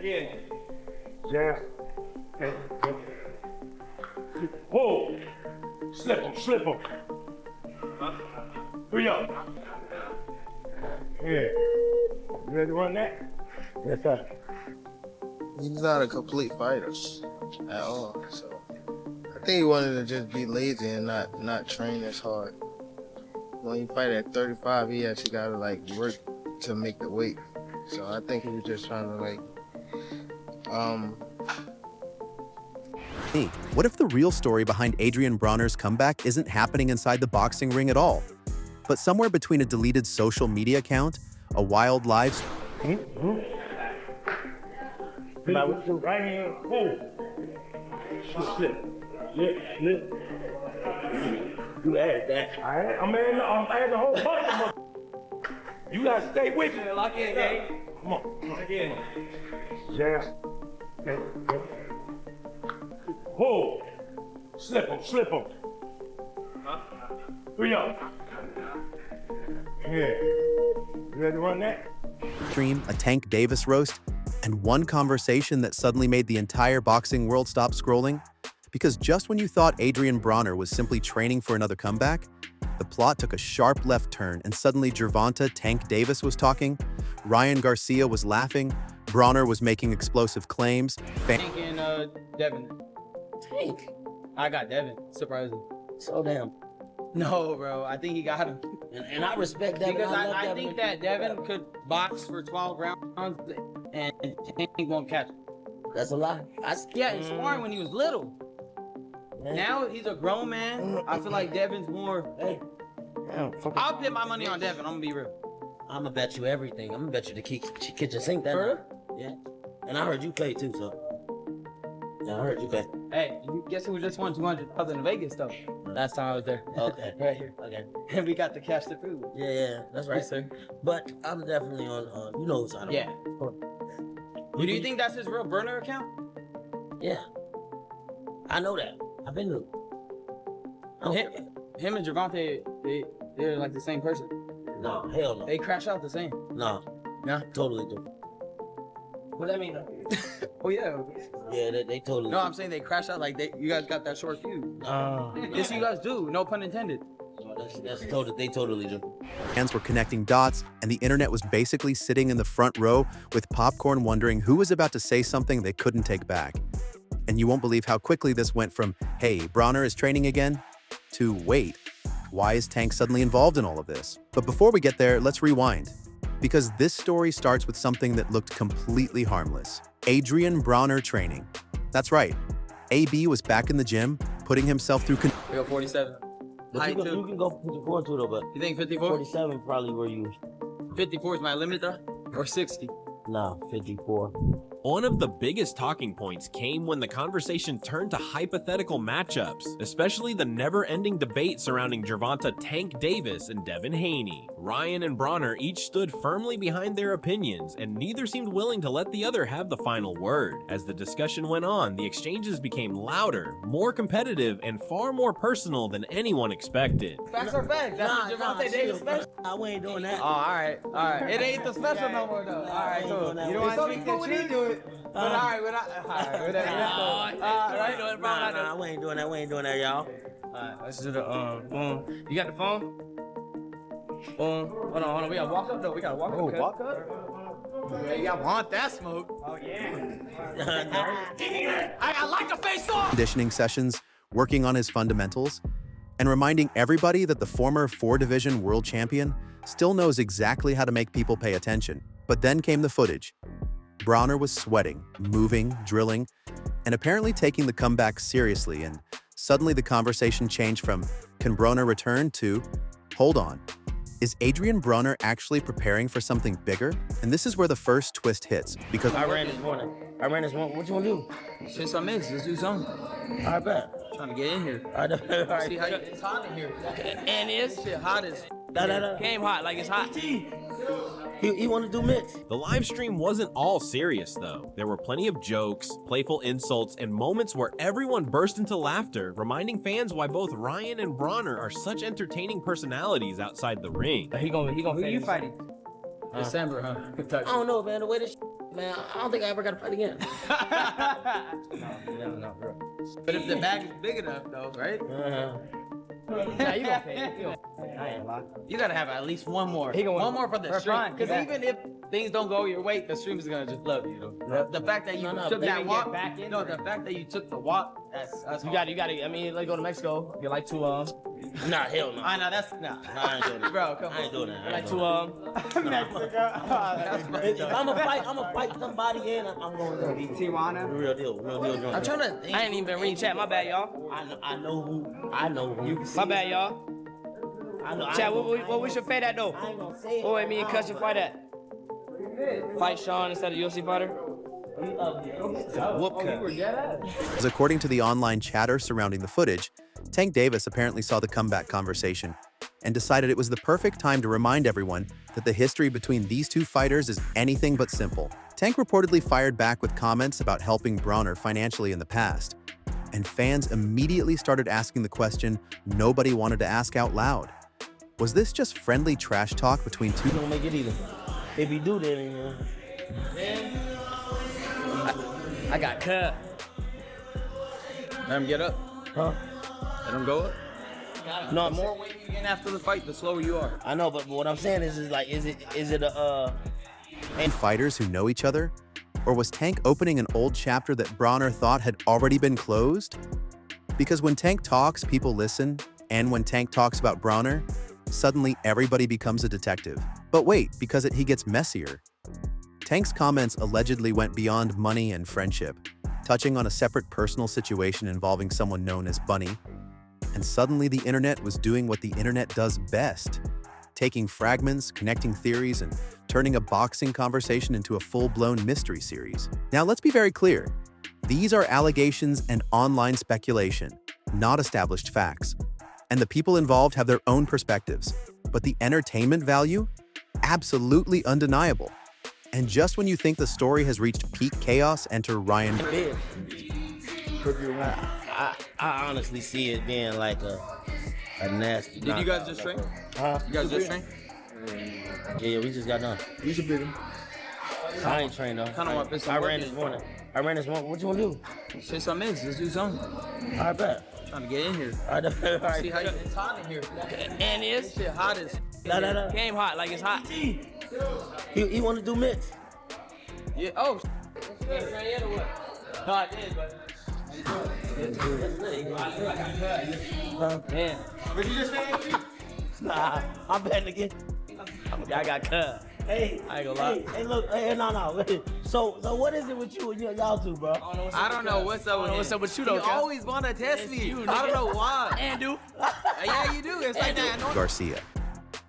Again. Jab. Okay. Whoa. Slip him, slip him. Hurry up. Yeah. You ready to run that? Yes, sir. He's not a complete fighter at all. So I think he wanted to just be lazy and not train as hard. When he fight at 35, he actually got to like work to make the weight. So I think he was just trying to like, Hey, what if the real story behind Adrien Broner's comeback isn't happening inside the boxing ring at all, but somewhere between a deleted social media account, a wild live Right hand. Whoa. Slip. Slip. You added that. All right. I'm adding the whole bunch of them. You gotta stay with me. Lock in, gang. Come on. Lock in. Jab. Okay. Whoa. Slip him, slip him. Hurry up. Yeah. You ready to run that? stream, a Tank Davis roast, and one conversation that suddenly made the entire boxing world stop scrolling? Because just when you thought Adrien Broner was simply training for another comeback, the plot took a sharp left turn and suddenly Gervonta Tank Davis was talking, Ryan Garcia was laughing, Broner was making explosive claims. Tank and Devin. Tank? I got Devin, surprising. So damn. No, bro, I think he got him. And I respect Devin. Because love I Devin. think that Devin could box for 12 rounds and Tank won't catch him. That's a lie. Yeah, he's sparring when he was little. Man. Now he's a grown man. I feel like Devin's more. Hey. Damn, I'll put my money on Devin. I'm gonna be real. I'm gonna bet you everything. I'm gonna bet you the kitchen sink that For night. Yeah. And I heard you play too, so. Yeah, I heard you play. Hey, you guess who just won 200,000 in Vegas though? Last time I was there. Okay. Right here. Okay. And we got to cash the food. Yeah, that's right. Yes, sir. But I'm definitely on, you know who's on. Yeah. Do you think that's his real burner account? Yeah. I know that. I've been to. Him and Gervonta, they're like the same person. No, hell no. They crash out the same. No. No? Totally do. What does that mean? Oh yeah. Yeah, they totally No, I'm saying they crash out like you guys got that short fuse. Yes, you guys do. No pun intended. They totally do. Fans were connecting dots, and the internet was basically sitting in the front row with popcorn wondering who was about to say something they couldn't take back. And you won't believe how quickly this went from, hey, Broner is training again, to wait, why is Tank suddenly involved in all of this? But before we get there, let's rewind. Because this story starts with something that looked completely harmless. Adrien Broner training. That's right. AB was back in the gym, putting himself through... We go 47. But you can go 54 too though, but You think 54? 47 probably where you. 54 is my limit though? Or 60? Nah, 54. One of the biggest talking points came when the conversation turned to hypothetical matchups, especially the never-ending debate surrounding Gervonta Tank Davis and Devin Haney. Ryan and Broner each stood firmly behind their opinions, and neither seemed willing to let the other have the final word. As the discussion went on, the exchanges became louder, more competitive, and far more personal than anyone expected. Facts are facts. That's Gervonta Davis special. Nah, we ain't doing that. Oh, alright. It ain't the special no more though. Alright, cool. You don't It's only cool when he do it. But alright, whatever. Nah, we ain't doing that. We ain't doing that, y'all. Alright, let's do the boom. You got the phone? Boom. Hold on. We gotta walk up though. We gotta walk up. Okay? Walk up? Yeah, y'all want that smoke. Oh yeah. I like the face off. conditioning sessions, working on his fundamentals, and reminding everybody that the former 4-division world champion still knows exactly how to make people pay attention. But then came the footage. Broner was sweating, moving, drilling, and apparently taking the comeback seriously, and suddenly the conversation changed from, can Broner return, to, hold on, is Adrien Broner actually preparing for something bigger? And this is where the first twist hits, because I ran this morning. What you wanna do? Since I missed, let's do something. I bet. Trying to get in here. All right. See how it's hot in here. And it's Shit hot as Came hot, like it's hot. He want to do mitts. The live stream wasn't all serious though. There were plenty of jokes, playful insults, and moments where everyone burst into laughter, reminding fans why both Ryan and Broner are such entertaining personalities outside the ring. He gonna Who you fighting? December, huh? I don't know, man. The way this Man, I don't think I ever got to fight again. No, bro. But if the bag is big enough, though, right? Nah, you gonna pay it. I ain't lie. You gotta have at least one more. One more for the stream. Because even if things don't go your way, the stream is gonna just love you. The fact that you took that walk. No, the fact that you took the walk. That's you gotta. I mean, let's go to Mexico. You like to Nah, hell no. I know that's Nah, I ain't doing that. Bro, come on. I ain't doing that. You like to Mexico. If I'm gonna fight somebody and I'm going to be Tijuana. Real deal. I'm trying to think. I ain't even been reading chat. My bad, y'all. I know who. You can see My bad, y'all. I know. Chat, what we should pay that though? I ain't gonna say it. What way me and Cus should fight at? Fight Sean instead of UFC fighter? Whoop As according to the online chatter surrounding the footage, Tank Davis apparently saw the comeback conversation and decided it was the perfect time to remind everyone that the history between these two fighters is anything but simple. Tank reportedly fired back with comments about helping Broner financially in the past, and fans immediately started asking the question nobody wanted to ask out loud. Was this just friendly trash talk between two? Don't make it either. If you do, then I got cut. Let him get up. huh? Let him go up. No, The more weight you gain after the fight, the slower you are. I know, but what I'm saying is like, is it a Fighters who know each other? Or was Tank opening an old chapter that Broner thought had already been closed? Because when Tank talks, people listen, and when Tank talks about Broner, suddenly everybody becomes a detective. But wait, because he gets messier. Tank's comments allegedly went beyond money and friendship, touching on a separate personal situation involving someone known as Bunny. And suddenly the internet was doing what the internet does best, taking fragments, connecting theories, and turning a boxing conversation into a full-blown mystery series. Now let's be very clear. These are allegations and online speculation, not established facts. And the people involved have their own perspectives. But the entertainment value? Absolutely undeniable. And just when you think the story has reached peak chaos, enter Ryan. I honestly see it being like a nasty. Did you guys just train? Huh? You guys just train? Yeah, we just got done. You should beat him. I ain't trained though. Kinda want this I ran working. this morning. What you wanna do? Say something else. Let's do something. I bet. Trying to get in here. All right. See how it's hot in here. And it's shit hot as. No. Game hot, like it's hot. You wanna do mitts? Yeah. Oh. You ain't trained yet or what? No, I did, but. Man. What you just say? Nah, I'm betting again. I got cut. Hey, I ain't gonna lie. Hey, look, no. So what is it with you and y'all two, bro? I don't know what's up with him. What's up with you, though? You always want to test me. I don't know why. And do. Yeah, you do. It's like that. Garcia.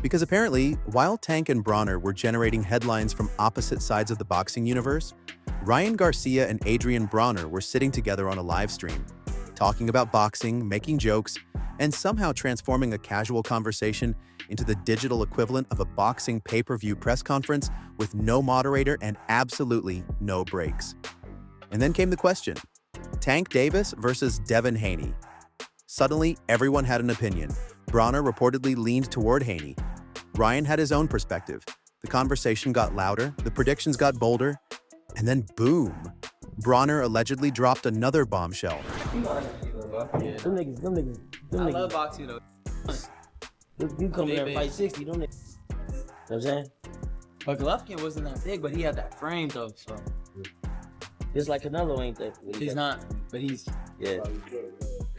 Because apparently, while Tank and Broner were generating headlines from opposite sides of the boxing universe, Ryan Garcia and Adrien Broner were sitting together on a live stream, talking about boxing, making jokes, and somehow transforming a casual conversation into the digital equivalent of a boxing pay-per-view press conference with no moderator and absolutely no breaks. And then came the question, Tank Davis versus Devin Haney. Suddenly, everyone had an opinion. Broner reportedly leaned toward Haney. Ryan had his own perspective. The conversation got louder, the predictions got bolder, and then boom! Broner allegedly dropped another bombshell. Them niggas. I love boxing, though. You come here and fight 60, them niggas. You know what I'm saying? But Golovkin wasn't that big, but he had that frame, though, so. Just like Canelo ain't that. He's not, but he's. Yeah.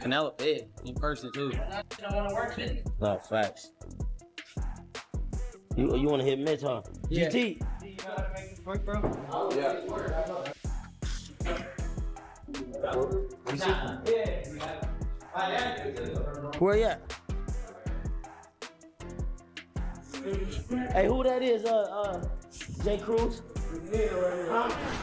Canelo big in person, too. No, facts. You want to hit mitts, huh? Yeah. GT. You know how to make this work, bro? Where you at? Hey, who that is? J. Cruz?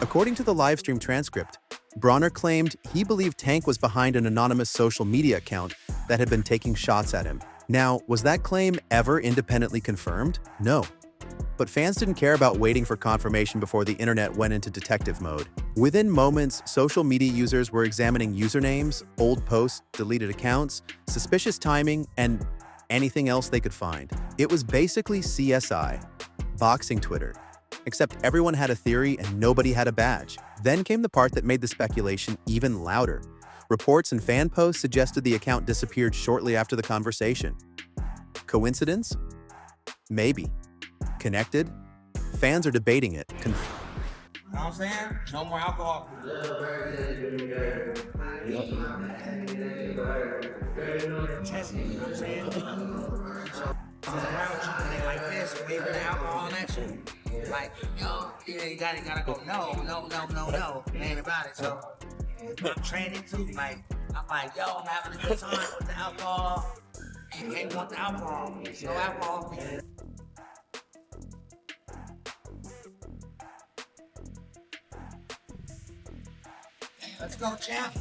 According to the live stream transcript, Broner claimed he believed Tank was behind an anonymous social media account that had been taking shots at him. Now, was that claim ever independently confirmed? No. But fans didn't care about waiting for confirmation before the internet went into detective mode. Within moments, social media users were examining usernames, old posts, deleted accounts, suspicious timing, and anything else they could find. It was basically CSI, boxing Twitter. except everyone had a theory and nobody had a badge. Then came the part that made the speculation even louder. Reports and fan posts suggested the account disappeared shortly after the conversation. Coincidence? Maybe. Connected? Fans are debating it. You know what I'm saying? No more alcohol. Testing, you know what I'm saying? Like this, maybe the alcohol and that shit. Like, yo, yeah, you gotta go. No. Ain't about it. So, I'm training too. Like, I'm like, yo, I'm having a good time with the alcohol. You can't want the alcohol. No alcohol. Let's go, champ.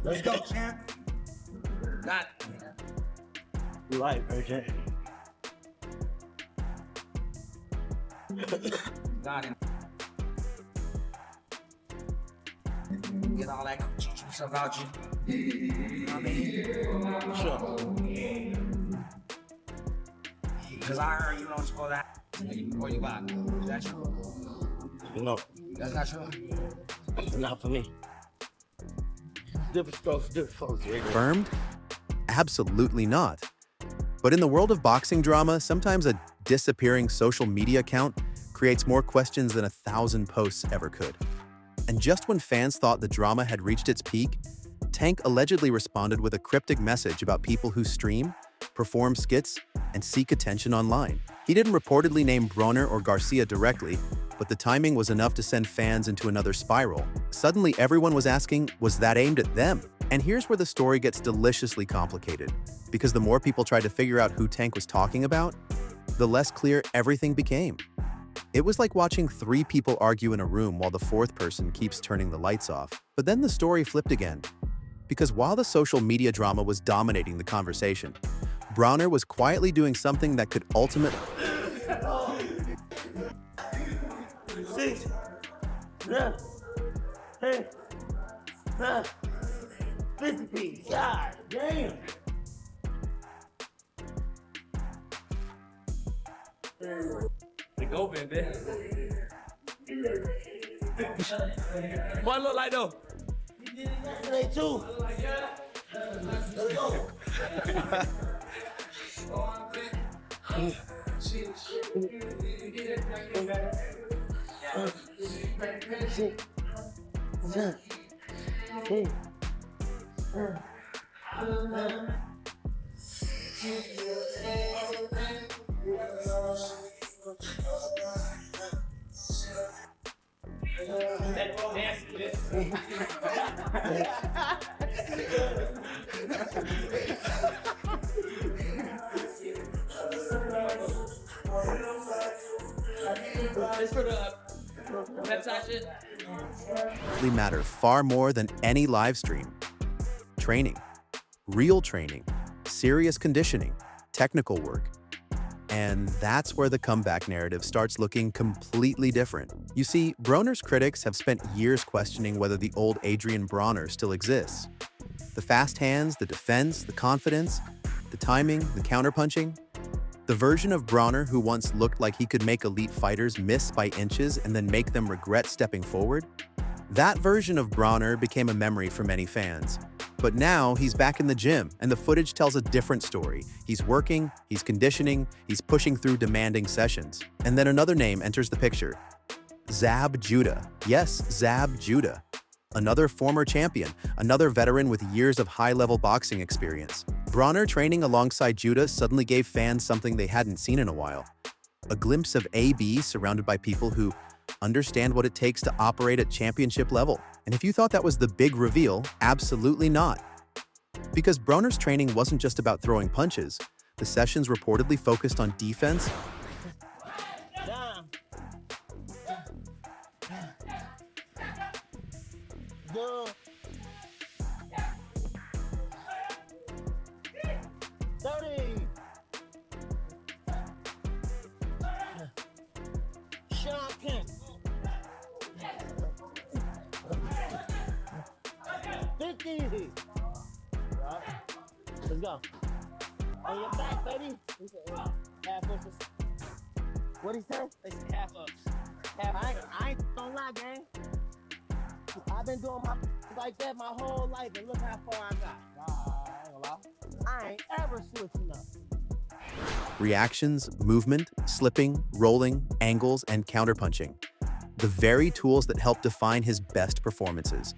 Let's go, champ. Got it. You right, AJ. Got him. Get all that stuff out you. You know what I mean? Sure. Because I heard you don't supposed to have before you buy. Is that true? No, That's not true. it's not for me. Different strokes, different folks. Confirmed? Absolutely not. But in the world of boxing drama, sometimes a disappearing social media account creates more questions than 1,000 posts ever could. And just when fans thought the drama had reached its peak, Tank allegedly responded with a cryptic message about people who stream, perform skits, and seek attention online. He didn't reportedly name Broner or Garcia directly, but the timing was enough to send fans into another spiral. Suddenly, everyone was asking, was that aimed at them? And here's where the story gets deliciously complicated, because the more people tried to figure out who Tank was talking about, the less clear everything became. It was like watching 3 people argue in a room while the 4th person keeps turning the lights off. But then the story flipped again, because while the social media drama was dominating the conversation, Broner was quietly doing something that could ultimately 6, 7, 8, 9, 50 feet. God damn. The go, baby. What look like though? Yesterday too. Let's go. It's for the peptide shit. matter far more than any live stream. Training, real training, serious conditioning, technical work. And that's where the comeback narrative starts looking completely different. You see, Broner's critics have spent years questioning whether the old Adrien Broner still exists. The fast hands, the defense, the confidence, the timing, the counterpunching. The version of Broner who once looked like he could make elite fighters miss by inches and then make them regret stepping forward. That version of Broner became a memory for many fans. But now he's back in the gym, and the footage tells a different story. He's working, he's conditioning, he's pushing through demanding sessions. And then another name enters the picture. Zab Judah. Yes, Zab Judah. Another former champion, another veteran with years of high-level boxing experience. Broner training alongside Judah suddenly gave fans something they hadn't seen in a while. A glimpse of AB surrounded by people who understand what it takes to operate at championship level. And if you thought that was the big reveal, absolutely not. Because Broner's training wasn't just about throwing punches. The sessions reportedly focused on defense, Let's go. On your back, baby. What'd he say? They said half up. I ain't gonna lie, gang. I've been doing my like that my whole life, and look how far I got. I ain't gonna lie. I ain't ever switching up. Reactions, movement, slipping, rolling, angles, and counterpunching. The very tools that help define his best performances.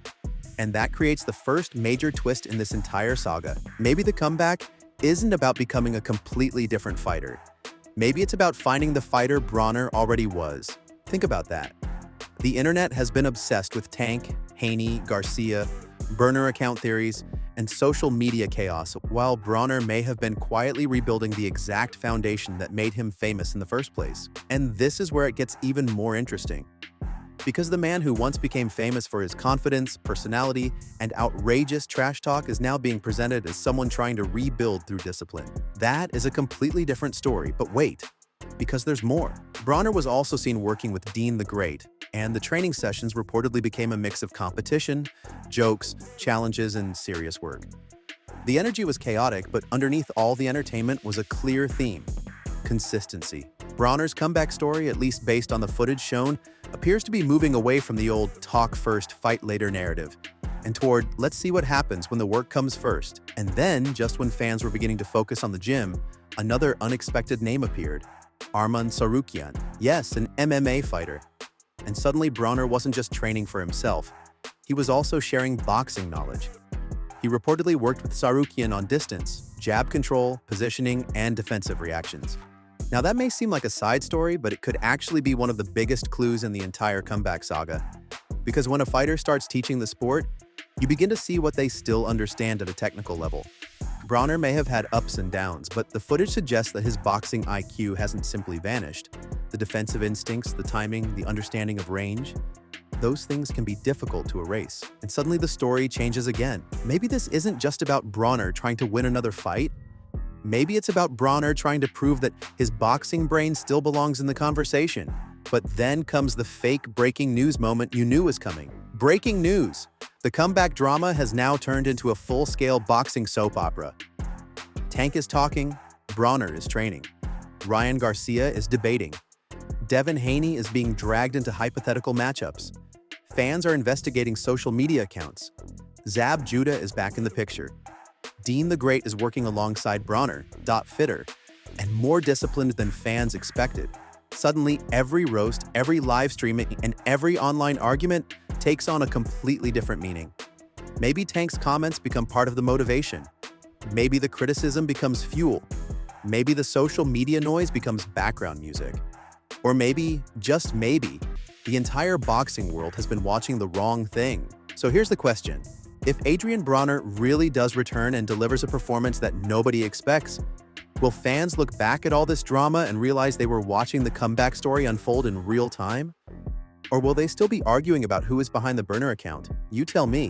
And that creates the first major twist in this entire saga. Maybe the comeback isn't about becoming a completely different fighter. Maybe it's about finding the fighter Broner already was. Think about that. The internet has been obsessed with Tank, Haney, Garcia, burner account theories, and social media chaos, while Broner may have been quietly rebuilding the exact foundation that made him famous in the first place. And this is where it gets even more interesting. Because the man who once became famous for his confidence, personality, and outrageous trash talk is now being presented as someone trying to rebuild through discipline. That is a completely different story, but wait, because there's more. Broner was also seen working with Dean the Great, and the training sessions reportedly became a mix of competition, jokes, challenges, and serious work. The energy was chaotic, but underneath all the entertainment was a clear theme: consistency. Broner's comeback story, at least based on the footage shown, appears to be moving away from the old talk first, fight later narrative, and toward let's see what happens when the work comes first. And then, just when fans were beginning to focus on the gym, another unexpected name appeared: Arman Tsarukyan. Yes, an MMA fighter. And suddenly Broner wasn't just training for himself, he was also sharing boxing knowledge. He reportedly worked with Tsarukyan on distance, jab control, positioning, and defensive reactions. Now that may seem like a side story, but it could actually be one of the biggest clues in the entire comeback saga. Because when a fighter starts teaching the sport, you begin to see what they still understand at a technical level. Broner may have had ups and downs, but the footage suggests that his boxing IQ hasn't simply vanished. The defensive instincts, the timing, the understanding of range, those things can be difficult to erase. And suddenly the story changes again. Maybe this isn't just about Broner trying to win another fight. Maybe it's about Broner trying to prove that his boxing brain still belongs in the conversation. But then comes the fake breaking news moment you knew was coming. Breaking news! The comeback drama has now turned into a full-scale boxing soap opera. Tank is talking, Broner is training. Ryan Garcia is debating. Devin Haney is being dragged into hypothetical matchups. Fans are investigating social media accounts. Zab Judah is back in the picture. Dean the Great is working alongside Broner, fitter, and more disciplined than fans expected. Suddenly, every roast, every live streaming, and every online argument takes on a completely different meaning. Maybe Tank's comments become part of the motivation. Maybe the criticism becomes fuel. Maybe the social media noise becomes background music. Or maybe, just maybe, the entire boxing world has been watching the wrong thing. So here's the question. If Adrien Broner really does return and delivers a performance that nobody expects, will fans look back at all this drama and realize they were watching the comeback story unfold in real time? Or will they still be arguing about who is behind the burner account? You tell me.